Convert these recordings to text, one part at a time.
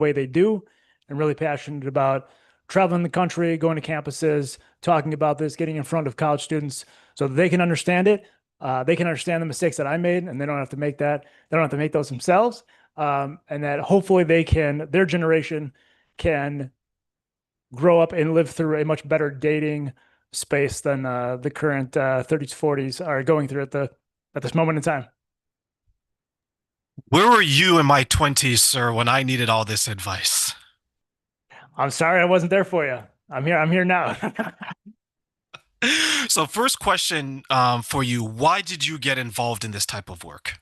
way they do, and really passionate about traveling the country, going to campuses, talking about this, getting in front of college students so that they can understand it. They can understand the mistakes that I made, and they don't have to make that. They don't have to make those themselves. And that hopefully their generation can grow up and live through a much better dating space than the current 30s, 40s are going through at this moment in time. Where were you in my 20s, sir, when I needed all this advice? I'm sorry I wasn't there for you. I'm here. I'm here now. So, first question for you, why did you get involved in this type of work?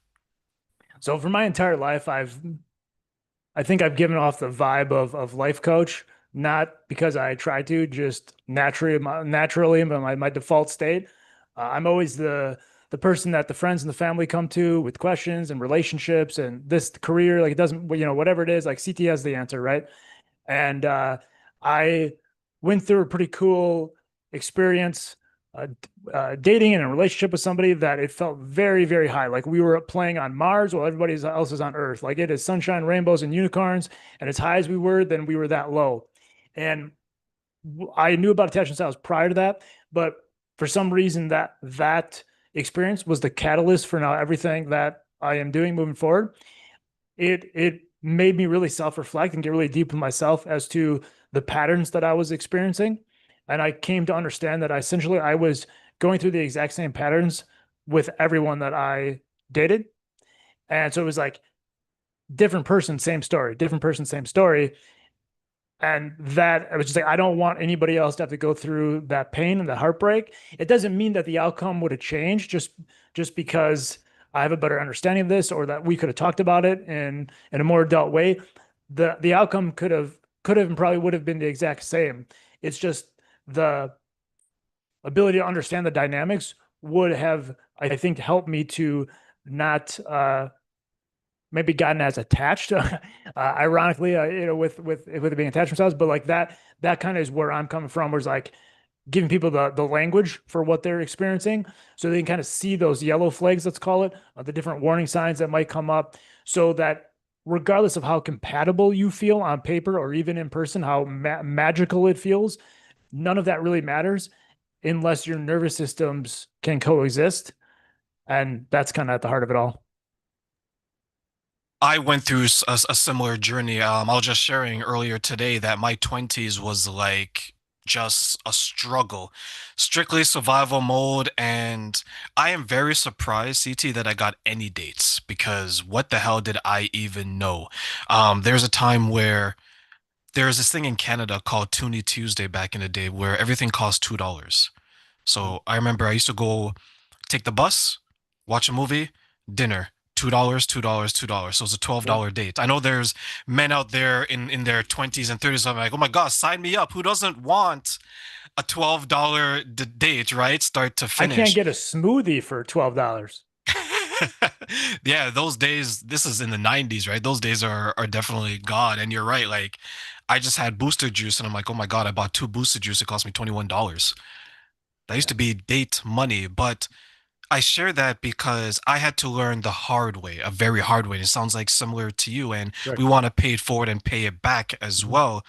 So for my entire life, I think I've given off the vibe of life coach, not because I try to, just naturally, but my default state. I'm always the person that the friends and the family come to with questions and relationships and this career. Like it doesn't, whatever it is, like CT has the answer, right? And I went through a pretty cool experience uh, dating in a relationship with somebody that it felt very, very high. Like we were playing on Mars while everybody else is on Earth. Like it is sunshine, rainbows, and unicorns. And as high as we were, then we were that low. And I knew about attachment styles prior to that, but for some reason that experience was the catalyst for now everything that I am doing moving forward. It made me really self-reflect and get really deep with myself as to the patterns that I was experiencing. And I came to understand that I was going through the exact same patterns with everyone that I dated. And so it was like different person, same story, different person, same story. And that I was just like, I don't want anybody else to have to go through that pain and the heartbreak. It doesn't mean that the outcome would have changed just because I have a better understanding of this or that we could have talked about it in a more adult way. The outcome could have and probably would have been the exact same. It's just the ability to understand the dynamics would have, I think, helped me to not maybe gotten as attached, ironically, with it being attachment styles, but like that kind of is where I'm coming from, where it's like giving people the language for what they're experiencing, so they can kind of see those yellow flags, let's call it, the different warning signs that might come up, so that regardless of how compatible you feel on paper or even in person, how magical it feels, none of that really matters unless your nervous systems can coexist, and that's kind of at the heart of it all. I went through a similar journey. I was just sharing earlier today that my 20s was like just a struggle, strictly survival mode. And I am very surprised, CT, that I got any dates because what the hell did I even know? There's a time where there's this thing in Canada called Toonie Tuesday back in the day where everything cost $2. So I remember I used to go take the bus, watch a movie, dinner. $2, $2, $2. So it's a Yeah. $12 date. I know there's men out there in their 20s and 30s. I'm like, oh my God, sign me up. Who doesn't want a $12 date, right? Start to I can't finish. get a smoothie for $12. Yeah, those days, this is in the 90s, right? Those days are definitely gone. And you're right. Like, I just had booster juice and I'm like, oh my God, I bought two booster juice. It cost me $21. That used Yeah. to be date money, but I share that because I had to learn the hard way, a very hard way. And it sounds like similar to you, and we Sure. want to pay it forward and pay it back as Mhm. well.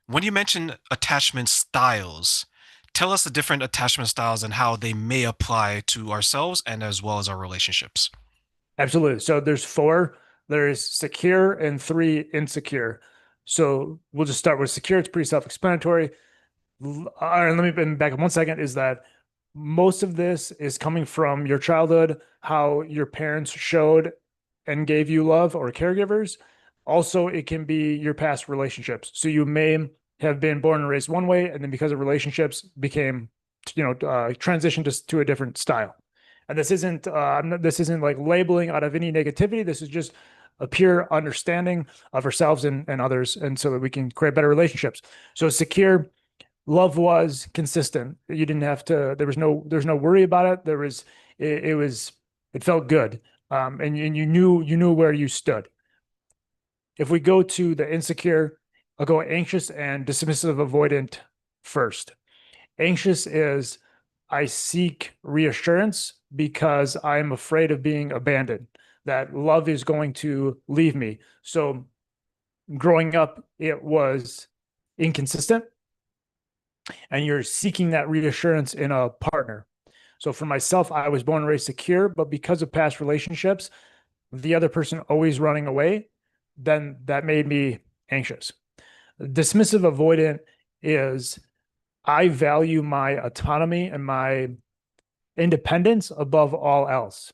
When you mention attachment styles, tell us the different attachment styles and how they may apply to ourselves and as well as our relationships. Absolutely. So there's four. There's secure and three insecure. So we'll just start with secure. It's pretty self-explanatory. Let me back up 1 second. Is that most of this is coming from your childhood, how your parents showed and gave you love or caregivers. Also, it can be your past relationships. So you may have been born and raised one way, and then because of relationships, became, transitioned to a different style. And this isn't like labeling out of any negativity. This is just a pure understanding of ourselves and others, and so that we can create better relationships. So secure love was consistent. You didn't have to, there's no worry about it. It felt good. And you knew where you stood. If we go to the insecure, I'll go anxious and dismissive avoidant first. Anxious is I seek reassurance because I'm afraid of being abandoned, that love is going to leave me. So growing up, it was inconsistent, and you're seeking that reassurance in a partner. So for myself, I was born and raised secure, but because of past relationships, the other person always running away, then that made me anxious. Dismissive avoidant is I value my autonomy and my independence above all else.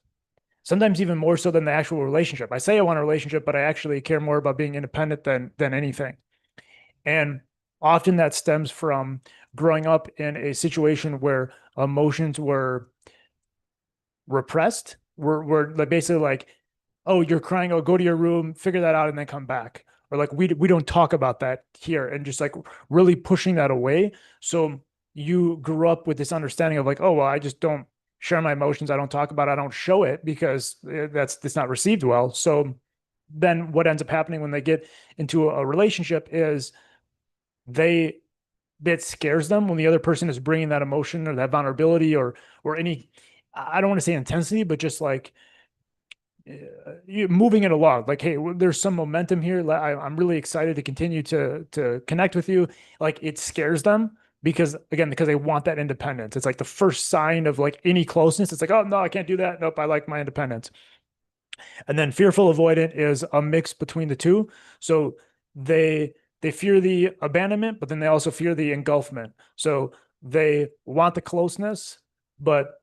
Sometimes even more so than the actual relationship. I say I want a relationship, but I actually care more about being independent than anything. And often that stems from growing up in a situation where emotions were repressed. We're like basically like, oh, you're crying. Oh, go to your room, figure that out, and then come back. Or like we don't talk about that here, and just like really pushing that away. So you grew up with this understanding of like, oh well, I just don't share my emotions. I don't talk about it. I don't show it because that's not received well. So then what ends up happening when they get into a relationship is they that scares them when the other person is bringing that emotion or that vulnerability or any I don't want to say intensity, but just like moving it along. Like, hey, there's some momentum here. I'm really excited to continue to connect with you. Like, it scares them because again, because they want that independence. It's like the first sign of like any closeness. It's like, oh no, I can't do that. Nope, I like my independence. And then fearful avoidant is a mix between the two. So they they fear the abandonment, but then they also fear the engulfment. So they want the closeness, but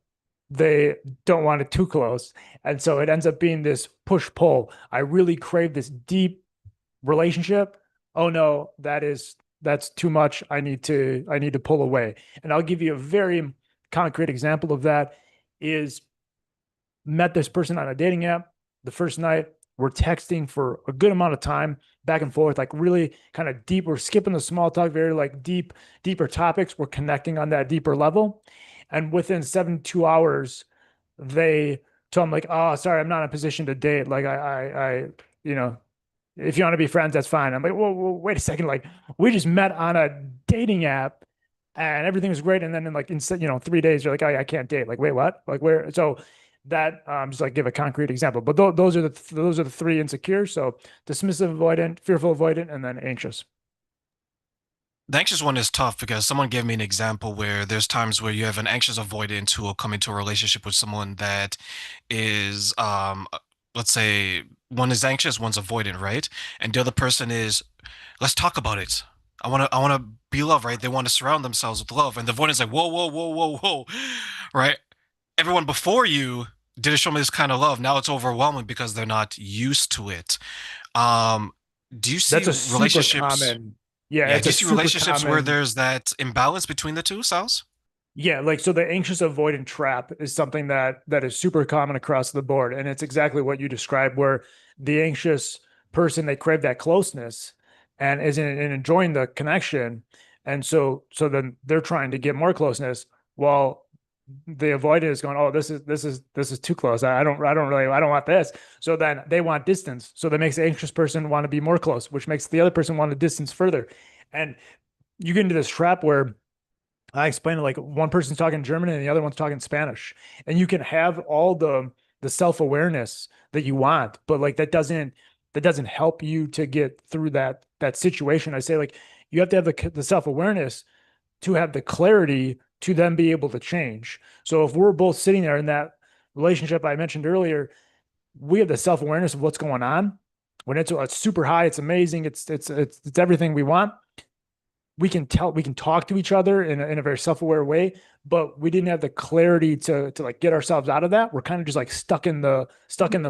they don't want it too close. And so it ends up being this push pull. I really crave this deep relationship. Oh no, that's too much. I need to pull away. And I'll give you a very concrete example of that is met this person on a dating app the first night. We're texting for a good amount of time back and forth, like really kind of deep. We're skipping the small talk, very like deeper topics. We're connecting on that deeper level. And within 72 hours, they told me like, oh, sorry, I'm not in a position to date. Like you know, if you want to be friends, that's fine. I'm like, whoa, wait a second. Like we just met on a dating app and everything was great. And then in like, in, 3 days, you're like, oh, I can't date. Like, wait, what? Like where? So that just like give a concrete example, but those are the three insecure. So dismissive avoidant, fearful avoidant, and then anxious. The anxious one is tough because someone gave me an example where there's times where you have an anxious avoidant who will come into a relationship with someone that is, let's say one is anxious, one's avoidant, right? And the other person is, let's talk about it. I want to be loved, right? They want to surround themselves with love, and the avoidant is like, whoa, whoa, whoa, whoa, whoa, right? Everyone before you didn't show me this kind of love. Now it's overwhelming because they're not used to it. Um, do you see That's a super relationships? common. Yeah, Yeah, it's do you a see super relationships where common. there's that imbalance between the two, Sals? Yeah, like so the anxious avoidant trap is something that is super common across the board. And it's exactly what you described, where the anxious person they crave that closeness and isn't and enjoying the connection. And so then they're trying to get more closeness while the avoidant is going, oh, this is too close. I don't want this. So then they want distance. So that makes the anxious person want to be more close, which makes the other person want to distance further. And you get into this trap where I explained it like one person's talking German and the other one's talking Spanish. And you can have all the self-awareness that you want, but like that doesn't help you to get through that situation. I say like you have to have the self-awareness to have the clarity to then be able to change. So if we're both sitting there in that relationship I mentioned earlier, we have the self-awareness of what's going on. When it's super high, it's amazing, it's everything we want. We can talk to each other in a very self-aware way, but we didn't have the clarity to like get ourselves out of that. We're kind of just like stuck in the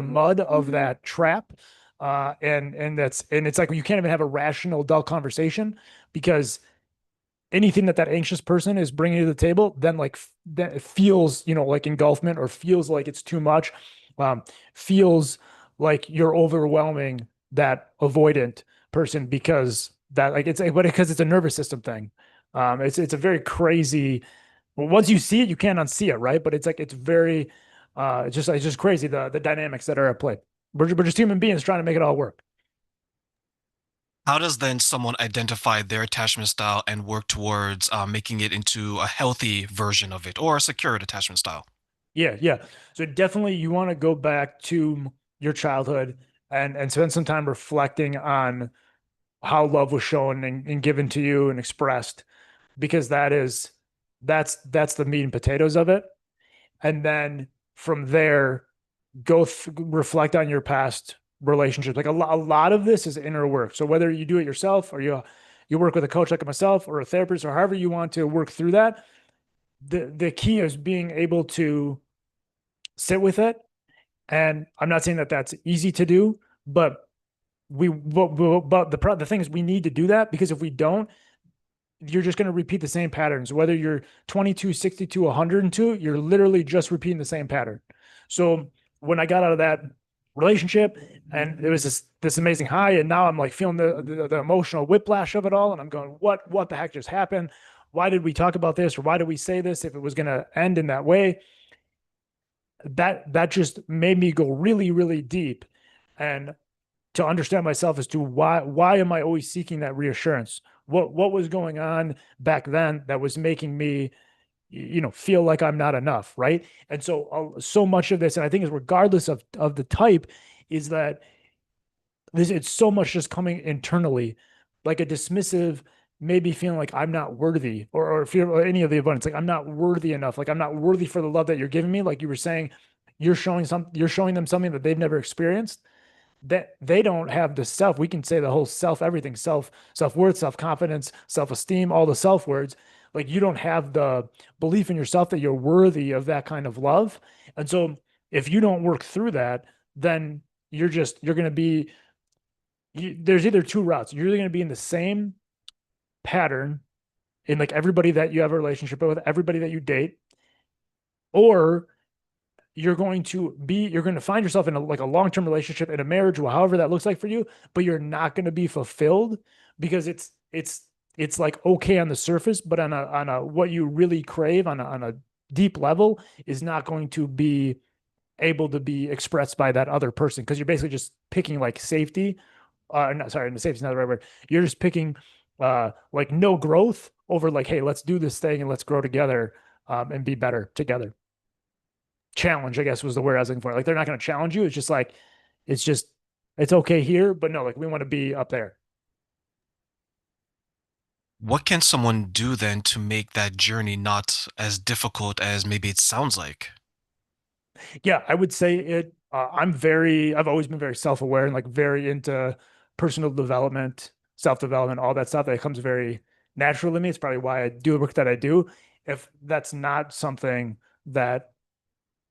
mud of that trap. And it's like you can't even have a rational adult conversation because anything that anxious person is bringing to the table then like that feels like engulfment or feels like it's too much, um, feels like you're overwhelming that avoidant person because that like but because it's a nervous system thing. It's a very crazy. Well, once you see it you can't unsee it, right? But it's like it's very it's just crazy the dynamics that are at play. We're just human beings trying to make it all work. How does then someone identify their attachment style and work towards making it into a healthy version of it or a secure attachment style? Yeah. So definitely you want to go back to your childhood and spend some time reflecting on how love was shown and given to you and expressed, because that's the meat and potatoes of it. And then from there, reflect on your past relationships. Like a lot of this is inner work. So whether you do it yourself or you work with a coach like myself or a therapist or however you want to work through that, the key is being able to sit with it. And I'm not saying that that's easy to do, but the thing is we need to do that, because if we don't, you're just going to repeat the same patterns. Whether you're 22, 62, 102, you're literally just repeating the same pattern. So when I got out of that relationship, and it was this amazing high, and now I'm like feeling the emotional whiplash of it all, and I'm going, what the heck just happened? Why did we talk about this, or why did we say this if it was going to end in that way? That just made me go really, really deep, and to understand myself as to why am I always seeking that reassurance? What was going on back then that was making me, feel like I'm not enough, right? And so much of this, and I think is regardless of the type, is that it's so much just coming internally, like a dismissive, maybe feeling like I'm not worthy, or fear, or any of the abundance, like I'm not worthy enough, like I'm not worthy for the love that you're giving me. Like you were saying, you're showing them something that they've never experienced, that they don't have the self. We can say the whole self, everything, self-worth, self-confidence, self-esteem, all the self words. Like you don't have the belief in yourself that you're worthy of that kind of love. And so if you don't work through that, then you're going to be, there's either two routes. You're either going to be in the same pattern in like everybody that you have a relationship with, everybody that you date, or you're going to find yourself in like a long-term relationship, in a marriage, or however that looks like for you, but you're not going to be fulfilled, because it's like okay on the surface, but on a what you really crave on a deep level is not going to be able to be expressed by that other person, because you're basically just picking like safety. Not, sorry, the safety is not the right word. You're just picking like no growth over like, hey, let's do this thing and let's grow together, and be better together. Challenge, I guess, was the word I was looking for. Like they're not going to challenge you. It's just like, it's just, it's okay here, but no, like we want to be up there. What can someone do then to make that journey not as difficult as maybe it sounds like? Yeah, I would say it. I've always been very self-aware and like very into personal development, self-development, all that stuff. That comes very natural to me. It's probably why I do the work that I do. If that's not something that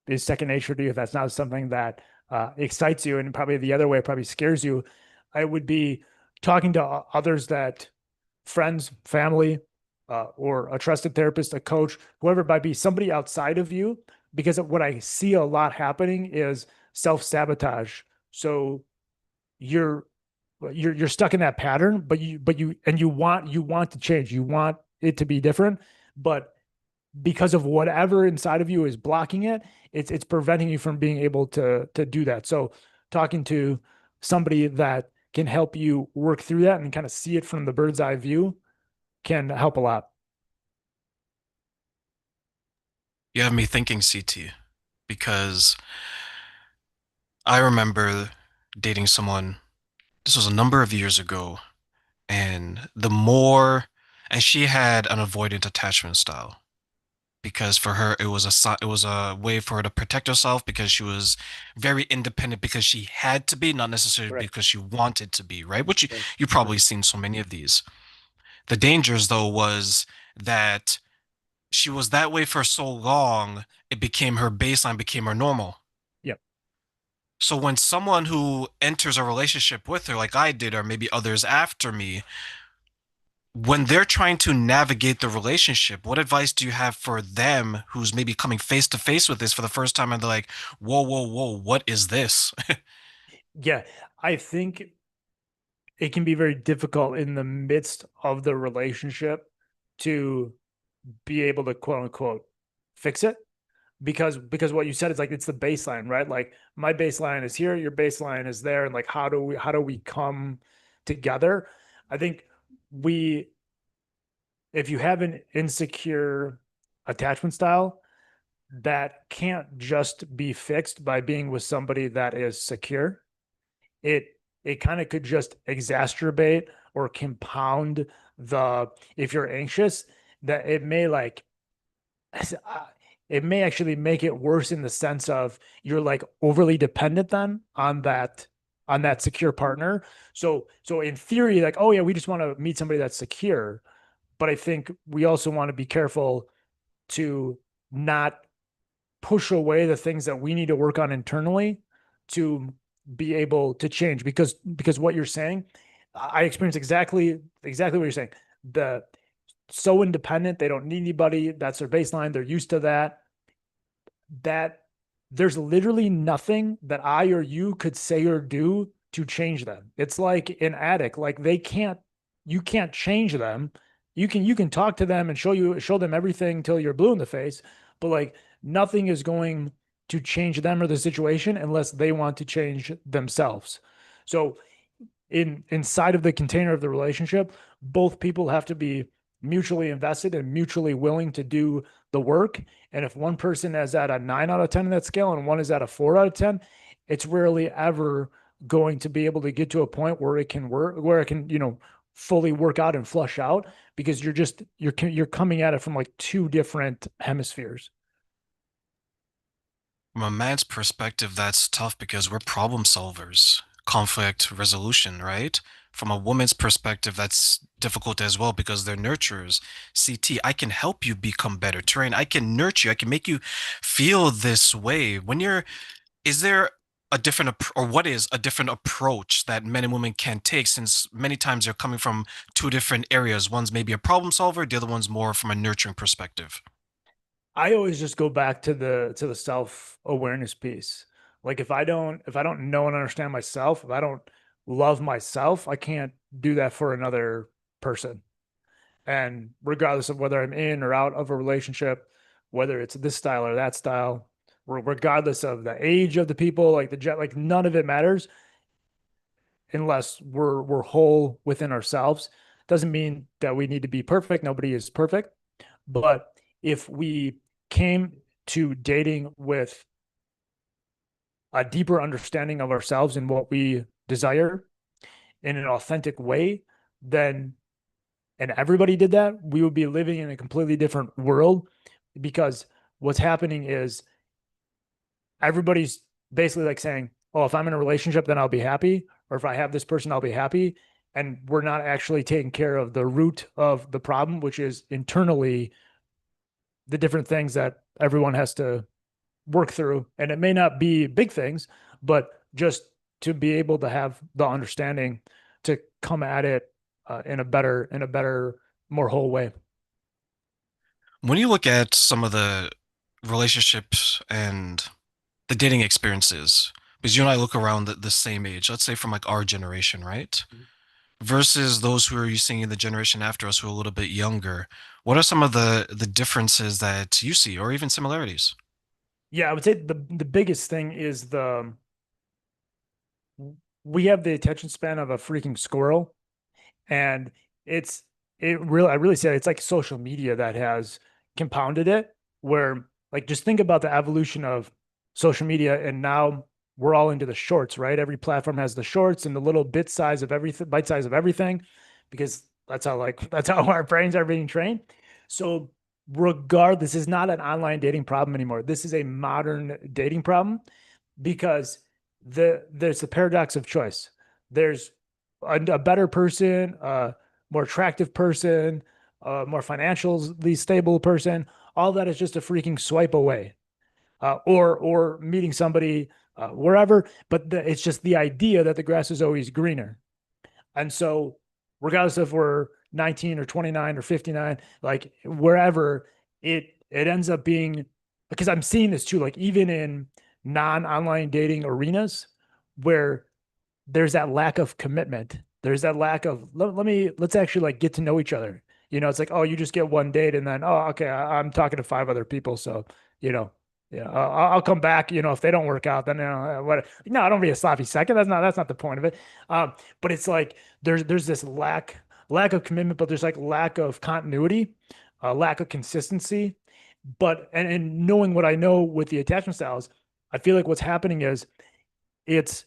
is second nature to you, if that's not something that excites you, and probably the other way probably scares you, I would be talking to others, that friends, family, or a trusted therapist, a coach, whoever it might be, somebody outside of you. Because what I see a lot happening is self-sabotage. So you're you're stuck in that pattern, but you want to change. You want it to be different, but because of whatever inside of you is blocking it, it's preventing you from being able to do that. So talking to somebody that can help you work through that and kind of see it from the bird's eye view can help a lot. You have me thinking, CT, because I remember dating someone, this was a number of years ago, and and she had an avoidant attachment style, because for her it was a way for her to protect herself, because she was very independent, because she had to be, not necessarily Correct. because she wanted to be, right? Which Right. you probably seen so many of these. The dangers though was that she was that way for so long, it became her baseline, became her normal. Yep. So when someone who enters a relationship with her, like I did, or maybe others after me, when they're trying to navigate the relationship, what advice do you have for them who's maybe coming face to face with this for the first time and they're like, whoa, whoa, whoa, what is this? Yeah. I think it can be very difficult in the midst of the relationship to be able to quote unquote fix it, because what you said is like it's the baseline, right? Like my baseline is here, your baseline is there, and like how do we come together? I think we if you have an insecure attachment style, that can't just be fixed by being with somebody that is secure. It it kind of could just exacerbate or compound the, if you're anxious, that it may actually make it worse in the sense of you're like overly dependent then on that secure partner. So in theory, like, oh yeah, we just want to meet somebody that's secure. But I think we also want to be careful to not push away the things that we need to work on internally to be able to change, because what you're saying, I experience exactly what you're saying. The so independent, they don't need anybody. That's their baseline. They're used to that there's literally nothing that I or you could say or do to change them. It's like an addict. Like you can't change them. You can talk to them and show them everything till you're blue in the face, but like nothing is going to change them or the situation unless they want to change themselves. So inside of the container of the relationship, both people have to be mutually invested and mutually willing to do the work. And if one person is at a 9 out of 10 in that scale and one is at a 4 out of 10, it's rarely ever going to be able to get to a point where it can work, where it can, fully work out and flush out, because you're coming at it from like two different hemispheres. From a man's perspective, that's tough because we're problem solvers, conflict resolution, right? From a woman's perspective, that's difficult as well because they're nurturers. CT, I can help you become better. Train, I can nurture you. I can make you feel this way. Is there a or what is a different approach that men and women can take, since many times they're coming from two different areas? One's maybe a problem solver, the other one's more from a nurturing perspective. I always just go back to the self-awareness piece. Like if I don't know and understand myself, if I don't love myself, I can't do that for another person. And regardless of whether I'm in or out of a relationship, whether it's this style or that style, regardless of the age of the people, like like none of it matters unless we're whole within ourselves. Doesn't mean that we need to be perfect. Nobody is perfect. But if we came to dating with a deeper understanding of ourselves and what we desire in an authentic way, then, and everybody did that, we would be living in a completely different world, because what's happening is everybody's basically like saying, oh, if I'm in a relationship, then I'll be happy. Or if I have this person, I'll be happy. And we're not actually taking care of the root of the problem, which is internally the different things that everyone has to work through. And it may not be big things, but just to be able to have the understanding to come at it in a better, more whole way. When you look at some of the relationships and the dating experiences, because you and I look around the same age, let's say from like our generation, right? Versus those who are you seeing in the generation after us who are a little bit younger. What are some of the differences that you see, or even similarities? Yeah, I would say the biggest thing is we have the attention span of a freaking squirrel. And it's I really say it's like social media that has compounded it, where like just think about the evolution of social media, and now we're all into the shorts, right? Every platform has the shorts and the little bite size of everything, because that's how our brains are being trained. So regardless, this is not an online dating problem anymore. This is a modern dating problem, because there's the paradox of choice. There's a better person, a more attractive person, a more financially stable person. All that is just a freaking swipe away, or meeting somebody wherever. But it's just the idea that the grass is always greener. And so, regardless if we're 19 or 29 or 59, like wherever, it ends up being, because I'm seeing this too, like even in non-online dating arenas where there's that lack of commitment. There's that lack of let's actually like get to know each other. It's like, oh, you just get one date and then, oh, okay, I'm talking to five other people, so you know, yeah, I'll come back. If they don't work out, then what? No, I don't be a sloppy second. That's not the point of it. But it's like there's this lack of commitment, but there's like lack of continuity, lack of consistency. But and knowing what I know with the attachment styles, I feel like what's happening is it's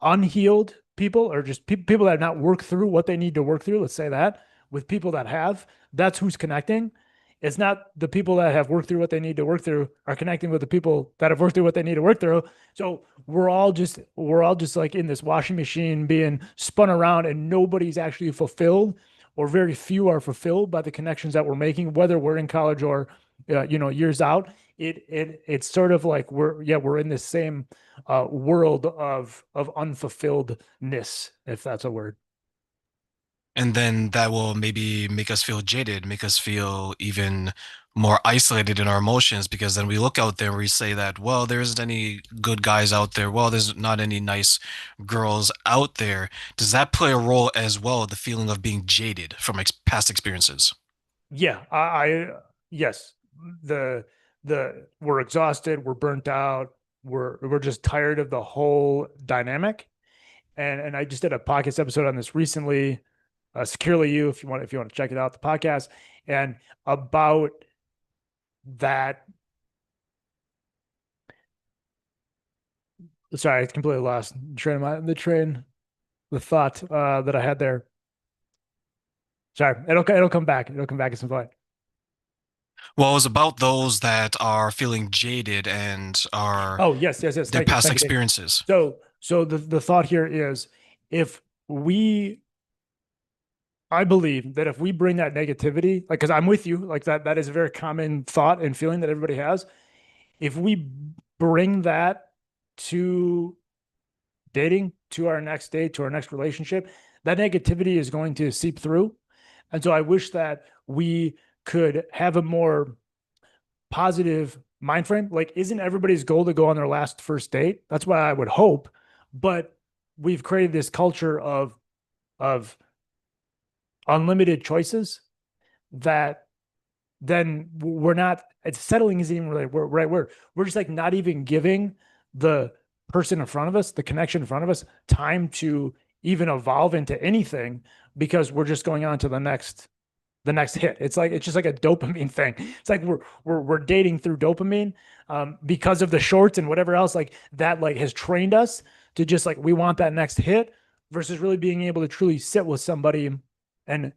unhealed people, or just people that have not worked through what they need to work through, let's say that, with people that have, that's who's connecting. It's not the people that have worked through what they need to work through are connecting with the people that have worked through what they need to work through. So we're all just like in this washing machine being spun around, and nobody's actually fulfilled, or very few are fulfilled by the connections that we're making, whether we're in college or years out. It's sort of like we're in this same world of unfulfilledness, if that's a word. And then that will maybe make us feel jaded, make us feel even more isolated in our emotions because then we look out there and we say that, well, there isn't any good guys out there. Well, there's not any nice girls out there. Does that play a role as well, the feeling of being jaded from past experiences? Yeah, yes, the we're exhausted, we're burnt out, we're just tired of the whole dynamic. And I just did a podcast episode on this recently, Securely You, if you want to check it out, the podcast, and about that. Sorry, I completely lost the thought that I had there. Sorry, it'll come back. It'll come back at some point. Well, it was about those that are feeling jaded and are Oh, yes, yes, yes. their Thank you. past Thank you. Thank you. experiences. So the thought here is, if we I believe that if we bring that negativity, like, because I'm with you, like that is a very common thought and feeling that everybody has. If we bring that to dating, to our next date, to our next relationship, that negativity is going to seep through. And so I wish that we could have a more positive mind frame. Like, isn't everybody's goal to go on their last first date? That's what I would hope. But we've created this culture of unlimited choices that then we're not, it's settling isn't even really right. We're just like not even giving the person in front of us, the connection in front of us, time to even evolve into anything, because we're just going on to the next hit. It's just like a dopamine thing. It's like we're dating through dopamine, because of the shorts and whatever else like that, like has trained us to just like we want that next hit, versus really being able to truly sit with somebody and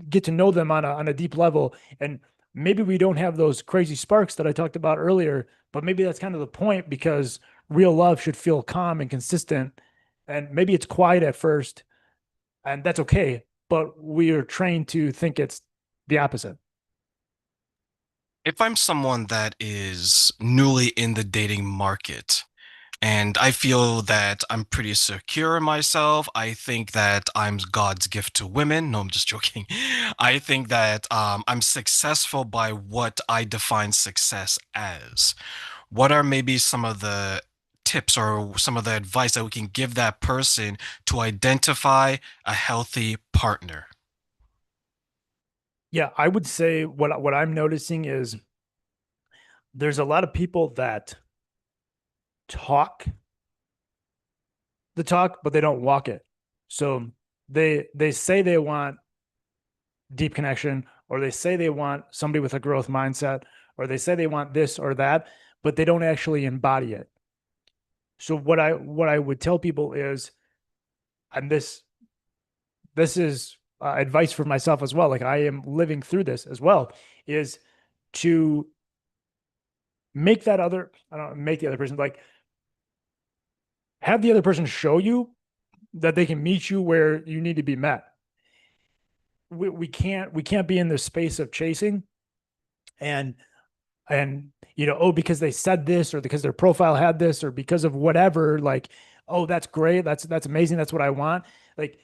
get to know them on a deep level. And maybe we don't have those crazy sparks that I talked about earlier, but maybe that's kind of the point, because real love should feel calm and consistent. And maybe it's quiet at first, and that's okay. But we are trained to think it's the opposite. If I'm someone that is newly in the dating market, and I feel that I'm pretty secure in myself. I think that I'm God's gift to women. No, I'm just joking. I think that I'm successful by what I define success as. What are maybe some of the tips or some of the advice that we can give that person to identify a healthy partner? Yeah, I would say what I'm noticing is there's a lot of people that talk the talk, but they don't walk it. So they say they want deep connection, or they say they want somebody with a growth mindset, or they say they want this or that, but they don't actually embody it. So what I would tell people is, and this is advice for myself as well, like I am living through this as well, is to make that other, I don't know, make the other person, like, have the other person show you that they can meet you where you need to be met. We can't be in this space of chasing, and oh, because they said this, or because their profile had this, or because of whatever, like, oh, that's great, that's amazing, that's what I want. Like,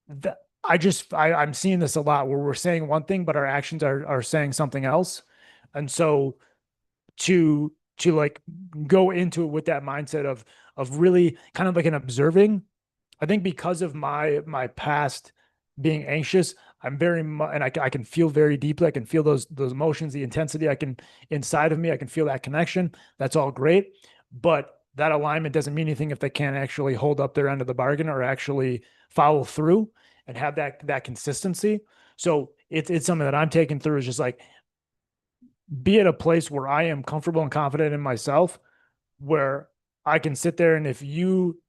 that, I'm seeing this a lot, where we're saying one thing but our actions are saying something else. And so to like go into it with that mindset of really kind of like an observing. I think because of my past being anxious, I'm very much, and I can feel very deeply. I can feel those emotions, the intensity. I can, inside of me, I can feel that connection. That's all great, but that alignment doesn't mean anything if they can't actually hold up their end of the bargain, or actually follow through and have that consistency. So it's something that I'm taking through, is just like, be at a place where I am comfortable and confident in myself, where I can sit there, and if you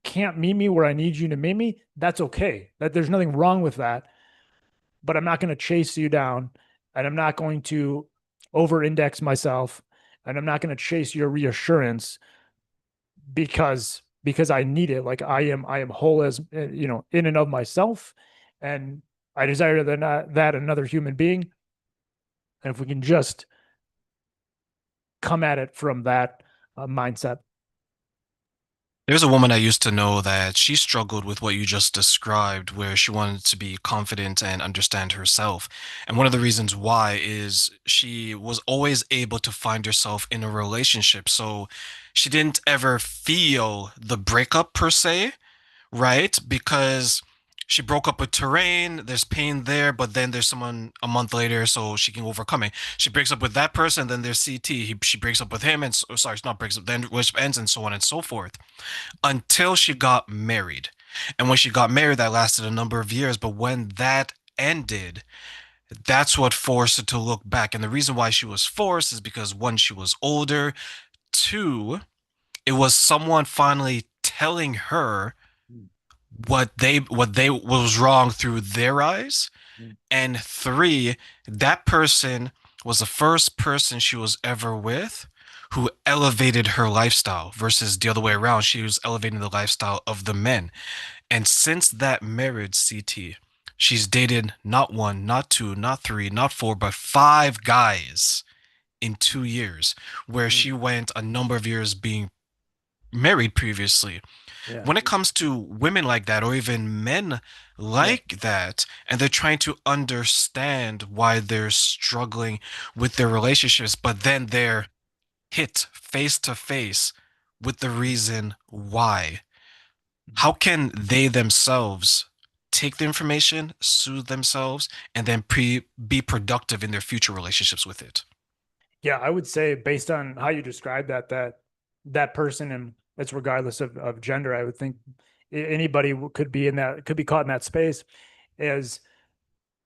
can't meet me where I need you to meet me, that's okay. That there's nothing wrong with that. But I'm not going to chase you down, and I'm not going to over-index myself, and I'm not going to chase your reassurance because I need it. Like I am whole as in and of myself, and I desire that another human being. And if we can just come at it from that mindset. There's a woman I used to know that she struggled with what you just described, where she wanted to be confident and understand herself. And one of the reasons why is she was always able to find herself in a relationship. So she didn't ever feel the breakup per se, right? Because she broke up with Terrain, there's pain there, but then there's someone a month later, so she can overcome it. She breaks up with that person, then there's CT. She breaks up with him, and sorry, it's not breaks up, then which ends, and so on and so forth, until she got married. And when she got married, that lasted a number of years. But when that ended, that's what forced her to look back. And the reason why she was forced is because one, she was older. Two, it was someone finally telling her what they was wrong through their eyes. And three, that person was the first person she was ever with who elevated her lifestyle versus the other way around. She was elevating the lifestyle of the men. And since that marriage, CT, she's dated not one, not two, not three, not four, but five guys in 2 years, where Mm, she went a number of years being married previously. yeah, When it comes to women like that, or even men yeah, like that, and they're trying to understand why they're struggling with their relationships, but then they're hit face to face with the reason why. How can they themselves take the information, soothe themselves, and then be productive in their future relationships with it? yeah. I would say based on how you described that person, and it's regardless of gender, I would think anybody could be in that, could be caught in that space. Is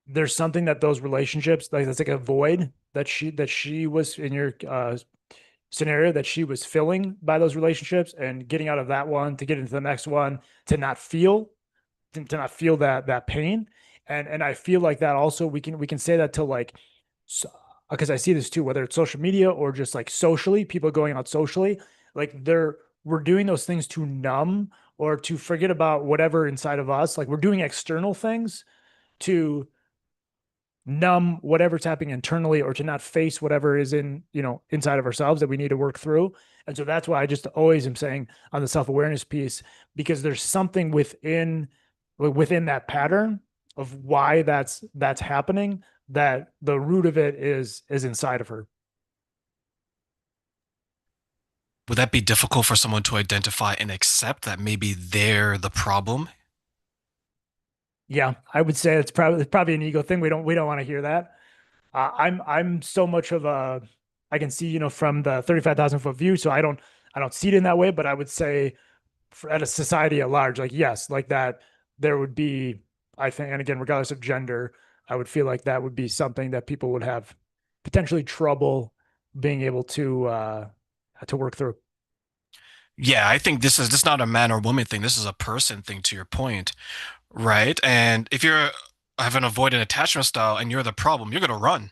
there's something that those relationships, like that's like a void that she was in your scenario, that she was filling by those relationships, and getting out of that one to get into the next one, to not feel that pain. And I feel like that also, we can say that to like, so, because I see this too, whether it's social media or just like socially, people going out socially, like we're doing those things to numb or to forget about whatever inside of us. Like we're doing external things to numb whatever's happening internally, or to not face whatever is inside of ourselves that we need to work through. And so that's why I just always am saying on the self-awareness piece, because there's something within that pattern of why that's happening, that the root of it is inside of her. Would that be difficult for someone to identify and accept that maybe they're the problem? Yeah, I would say it's probably an ego thing. We don't want to hear that. I'm so much of a, I can see, from the 35,000 foot view, so I don't see it in that way. But I would say, at a society at large, like yes, like that, there would be, I think, and again, regardless of gender, I would feel like that would be something that people would have potentially trouble being able to work through. Yeah, I think this is not a man or woman thing. This is a person thing to your point, right? And if you're have an avoidant attachment style and you're the problem, you're gonna run.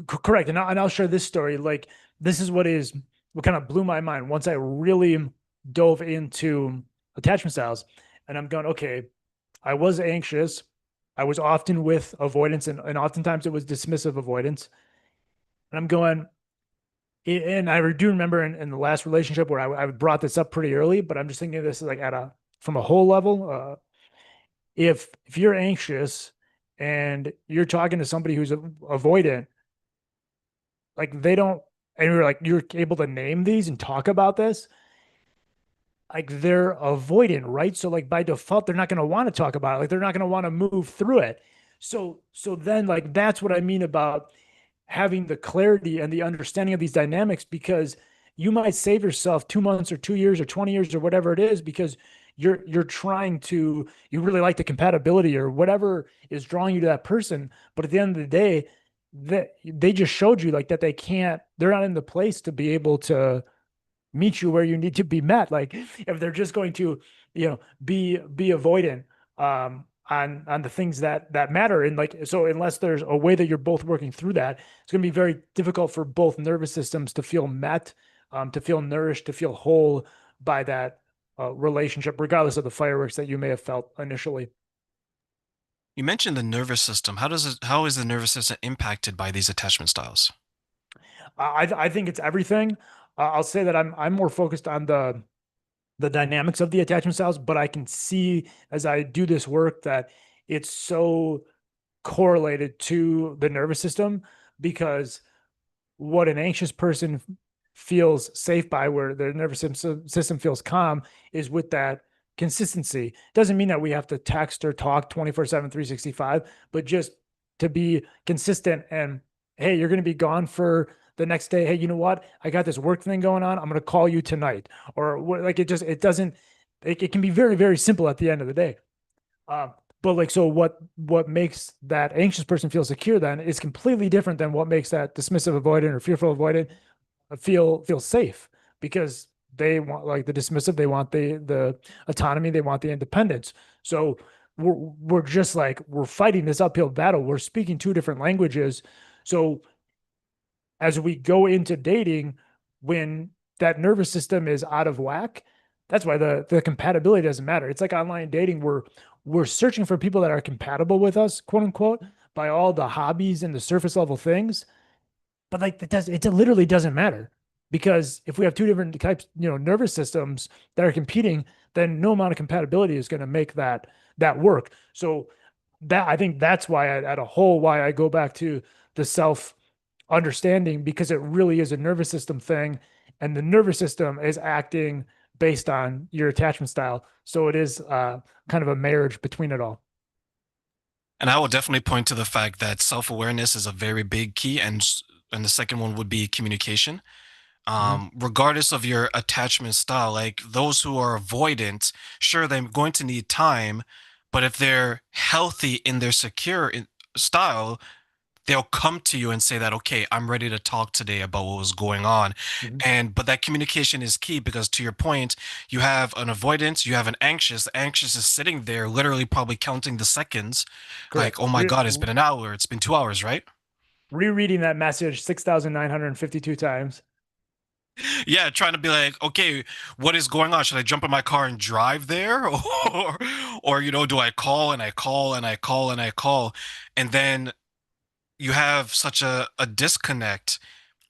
Correct. And I'll share this story. Like, this is what kind of blew my mind once I really dove into attachment styles. And I'm going, okay, I was anxious. I was often with avoidance, and oftentimes it was dismissive avoidance. And I'm going, and I do remember in the last relationship where I brought this up pretty early, but I'm just thinking of this like from a whole level. If you're anxious and you're talking to somebody who's avoidant, like they don't, and you're able to name these and talk about this, like they're avoidant, right? So like by default, they're not going to want to talk about it. Like they're not going to want to move through it. So then like that's what I mean about having the clarity and the understanding of these dynamics, because you might save yourself 2 months or 2 years or 20 years or whatever it is, because you're trying to, you really like the compatibility or whatever is drawing you to that person. But at the end of the day, that they just showed you like that they're not in the place to be able to meet you where you need to be met. Like if they're just going to, be avoidant on the things that matter. And like so unless there's a way that you're both working through that, it's going to be very difficult for both nervous systems to feel met, to feel nourished, to feel whole by that relationship, regardless of the fireworks that you may have felt initially. You mentioned the nervous system. How is the nervous system impacted by these attachment styles? I think it's everything. I'll say that I'm more focused on the dynamics of the attachment styles, but I can see as I do this work that it's so correlated to the nervous system because what an anxious person feels safe by, where their nervous system feels calm, is with that consistency. Doesn't mean that we have to text or talk 24/7, 365, but just to be consistent and, hey, you're going to be gone for the next day. Hey, you know what? I got this work thing going on. I'm going to call you tonight. Or like it doesn't, it can be very, very simple at the end of the day. Um, but like, so what makes that anxious person feel secure then is completely different than what makes that dismissive avoidant or fearful avoidant feel safe, because they want, like the dismissive, they want the autonomy, they want the independence. So we're just like we're fighting this uphill battle. We're speaking two different languages. So as we go into dating, when that nervous system is out of whack, that's why the compatibility doesn't matter. It's like online dating. We're searching for people that are compatible with us, quote unquote, by all the hobbies and the surface level things. But like it literally doesn't matter, because if we have two different types, nervous systems that are competing, then no amount of compatibility is going to make that work. So that, I think that's why at a whole, why I go back to the self understanding, because it really is a nervous system thing, and the nervous system is acting based on your attachment style. So it is kind of a marriage between it all. And I will definitely point to the fact that self-awareness is a very big key, and the second one would be communication. Mhm. Regardless of your attachment style, like those who are avoidant, sure, they're going to need time, but if they're healthy in their style, they'll come to you and say that, okay, I'm ready to talk today about what was going on. Mhm. But that communication is key, because to your point, you have an avoidance, you have an anxious. The anxious is sitting there literally probably counting the seconds, like, Correct. oh my God, it's been an hour, it's been 2 hours, right? Rereading that message 6,952 times. Yeah, trying to be like, okay, what is going on? Should I jump in my car and drive there? Or do I call and I call and I call and I call? And then you have such a disconnect,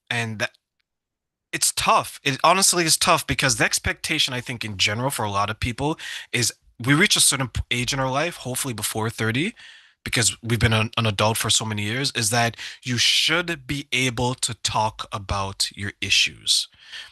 and that it's tough. It honestly is tough, because the expectation, I think, in general for a lot of people is we reach a certain age in our life, hopefully before 30, because we've been an adult for so many years, is that you should be able to talk about your issues.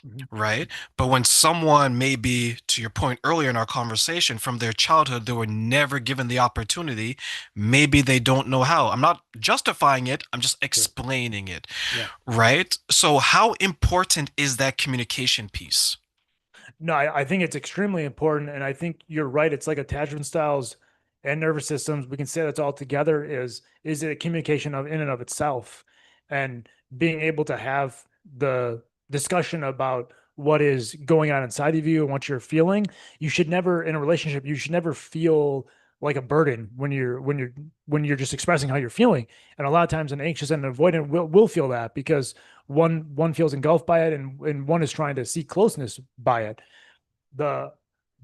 Mhm. Right. But when someone, maybe to your point earlier in our conversation, from their childhood, they were never given the opportunity, maybe they don't know how. I'm not justifying it, I'm just Sure. explaining it. Yeah. Right. So, how important is that communication piece? No, I think it's extremely important. And I think you're right. It's like attachment styles and nervous systems. We can say that's all together is it a communication of in and of itself. And being able to have the discussion about what is going on inside of you and what you're feeling. You should never, in a relationship, you should never feel like a burden when you're just expressing how you're feeling. And a lot of times an anxious and an avoidant will feel that, because one feels engulfed by it, and one is trying to seek closeness by it. the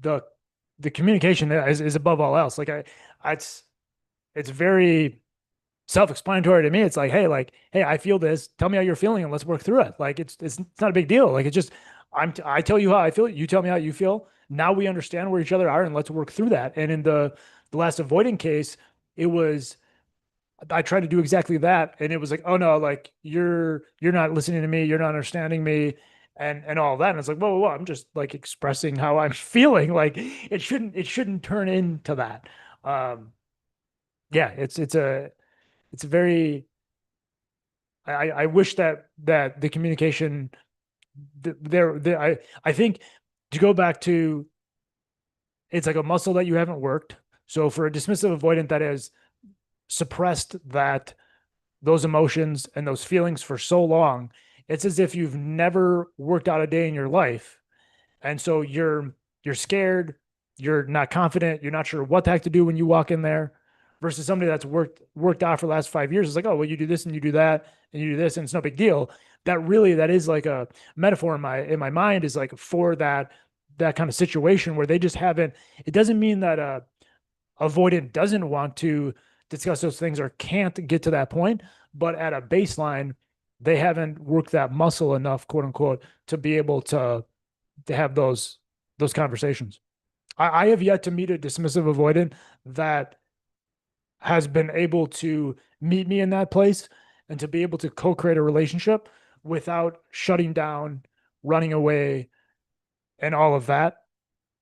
the the communication is above all else. It's very self-explanatory to me. It's like, hey, I feel this. Tell me how you're feeling, and let's work through it. Like it's not a big deal. Like it's just I tell you how I feel. You tell me how you feel. Now we understand where each other are, and let's work through that. And in the last avoiding case, it was I tried to do exactly that, and it was like, oh no, like you're not listening to me, you're not understanding me, and all of that. And it's like, whoa, I'm just like expressing how I'm feeling. Like it shouldn't turn into that. Um, yeah, it's a very I wish that the communication there I think, to go back to, it's like a muscle that you haven't worked. So for a dismissive avoidant that has suppressed those emotions and those feelings for so long, it's as if you've never worked out a day in your life. And so you're scared, you're not confident, you're not sure what the heck to do when you walk in there versus somebody that's worked out for the last 5 years. It's like, oh, well, you do this and you do that and you do this, and it's no big deal. That is like a metaphor in my mind is like for that kind of situation where they just haven't, it doesn't mean that avoidant doesn't want to discuss those things or can't get to that point, but at a baseline, they haven't worked that muscle enough, quote unquote, to be able to have those conversations. I have yet to meet a dismissive avoidant that has been able to meet me in that place and to be able to co-create a relationship without shutting down, running away, and all of that.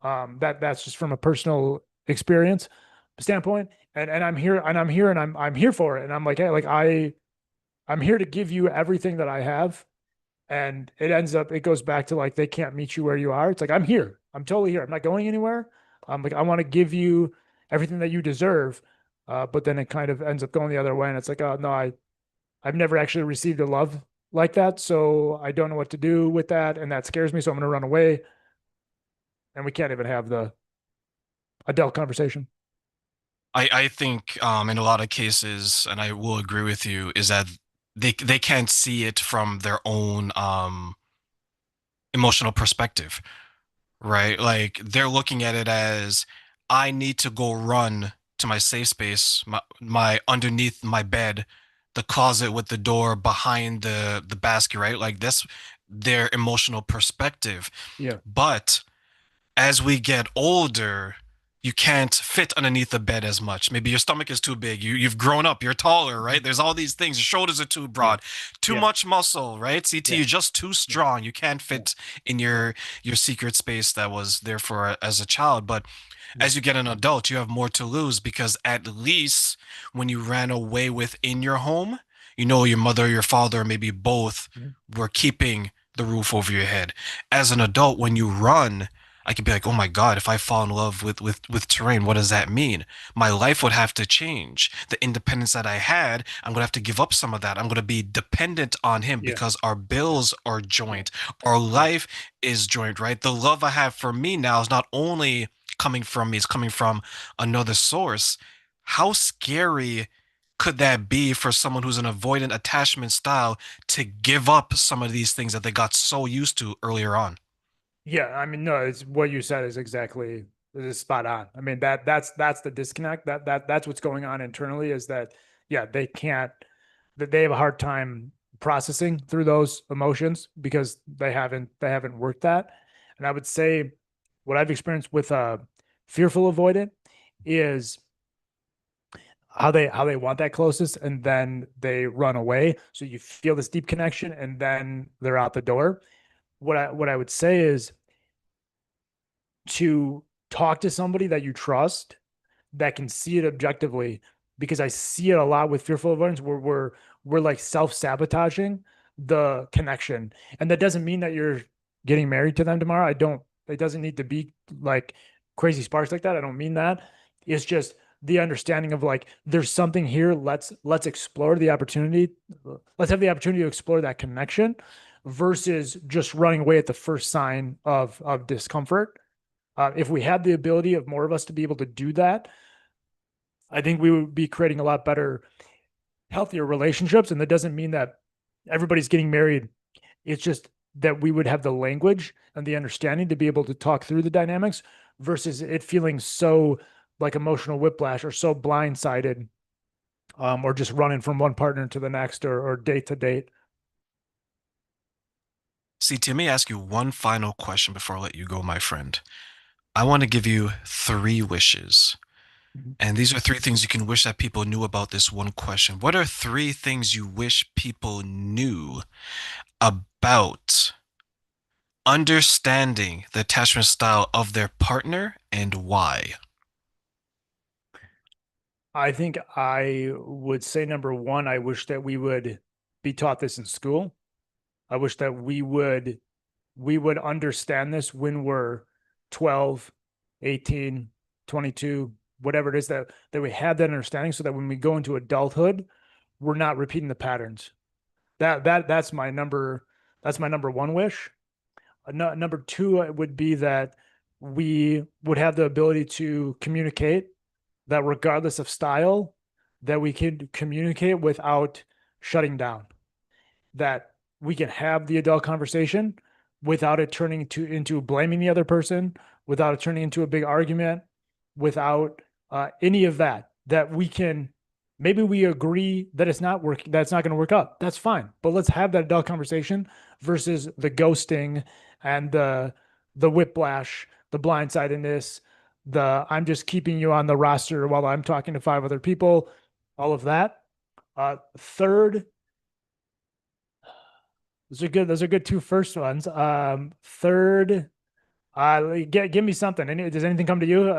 That's just from a personal experience standpoint. And I'm here for it. And I'm like, hey, I'm here to give you everything that I have. And it goes back to like they can't meet you where you are. It's like I'm here. I'm totally here. I'm not going anywhere. I'm like I want to give you everything that you deserve. But then it kind of ends up going the other way. And it's like, oh no, I've never actually received a love like that. So I don't know what to do with that. And that scares me. So I'm gonna run away. And we can't even have the adult conversation. I think in a lot of cases, and I will agree with you, is that they can't see it from their own emotional perspective, right? Like they're looking at it as I need to go run to my safe space, my underneath my bed, the closet with the door behind the basket, right? Like that's their emotional perspective. Yeah. But as we get older, you can't fit underneath the bed as much. Maybe your stomach is too big. You've grown up, you're taller, right? There's all these things. Your shoulders are too Yeah. broad, too Yeah. much muscle, right? CT, Yeah. you're just too Yeah. strong. You can't Yeah. fit in Yeah. your secret space that was there for as a child. But Yeah. as you get an adult, you have more to lose because at least when you ran away within your home, you know your mother, your father, maybe both Mhm. were keeping the roof over your head. As an adult, when you run, I could be like, oh my God, if I fall in love with terrain, what does that mean? My life would have to change. The independence that I had, I'm gonna have to give up some of that. I'm gonna be dependent on him Yeah. because our Yeah. bills are Yeah. joint. Our Yeah. life is joint, right? The love I have for me now is not only coming from me, it's coming from another source. How scary could that be for someone who's an avoidant attachment style to give up some of these things that they got so used to earlier on? Yeah, I mean, no, it's what you said is spot on. I mean, that's the disconnect. That's what's going on internally is that yeah, that they have a hard time processing through those emotions because they haven't worked that. And I would say what I've experienced with fearful avoidant is how they want that closest and then they run away. So you feel this deep connection and then they're out the door. What I would say is to talk to somebody that you trust that can see it objectively because I see it a lot with fearful avoidance where we're like self-sabotaging the connection. And that doesn't mean that you're getting married to them tomorrow. I don't it doesn't need to be like crazy sparks like that. I don't mean that. It's just the understanding of like there's something here. Let's explore the opportunity. Let's have the opportunity to explore that connection versus just running away at the first sign of discomfort. If we had the ability of more of us to be able to do that, I think we would be creating a lot better, healthier relationships. And that doesn't mean that everybody's getting married. It's just that we would have the language and the understanding to be able to talk through the dynamics versus it feeling so like emotional whiplash or so blindsided, or just running from one partner to the next or date to date. See, let me ask you one final question before I let you go, my friend. I want to give you three wishes. Mhm. And these are three things you can wish that people knew about this one question. What are three things you wish people knew about understanding the attachment style of their partner and why? I think I would say number one, I wish that we would be taught this in school. I wish that we would understand this when we're 12, 18, 22, whatever it is that we have that understanding so that when we go into adulthood, we're not repeating the patterns. That's my number one wish. Number two would be that we would have the ability to communicate, that regardless of style, that we can communicate without shutting down, that we can have the adult conversation without it turning into blaming the other person, without it turning into a big argument, without any of that. That we can, maybe we agree that it's not working, that's not going to work out. That's fine, but let's have that adult conversation versus the ghosting and the whiplash, the blindsidedness, the I'm just keeping you on the roster while I'm talking to five other people, all of that. Third, those are good. Those are good two first ones. Third, give me something. Does anything come to you?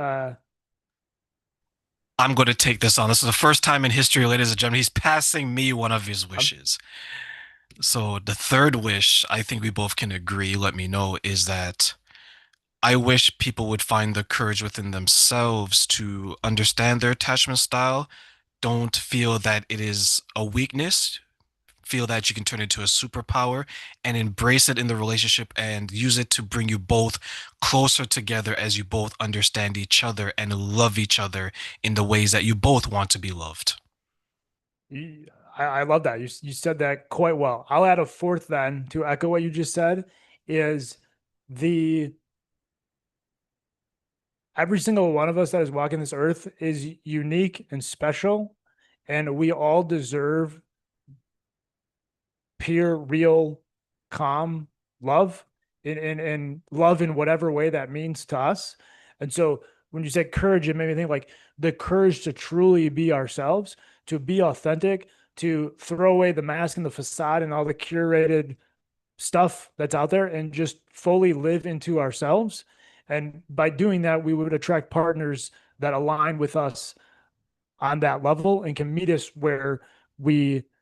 I'm going to take this on. This is the first time in history, ladies and gentlemen, he's passing me one of his I'm, wishes. So the third wish, I think we both can agree, let me know, is that I wish people would find the courage within themselves to understand their attachment style. Don't feel that it is a weakness. Feel that you can turn it into a superpower and embrace it in the relationship and use it to bring you both closer together as you both understand each other and love each other in the ways that you both want to be loved. I love that. You said that quite well. I'll add a fourth then to echo what you just said is the every single one of us that is walking this earth is unique and special, and we all deserve pure, real, calm love and love in whatever way that means to us. And so when you said courage, it made me think like the courage to truly be ourselves, to be authentic, to throw away the mask and the facade and all the curated stuff that's out there and just fully live into ourselves. And by doing that, we would attract partners that align with us on that level and can meet us where we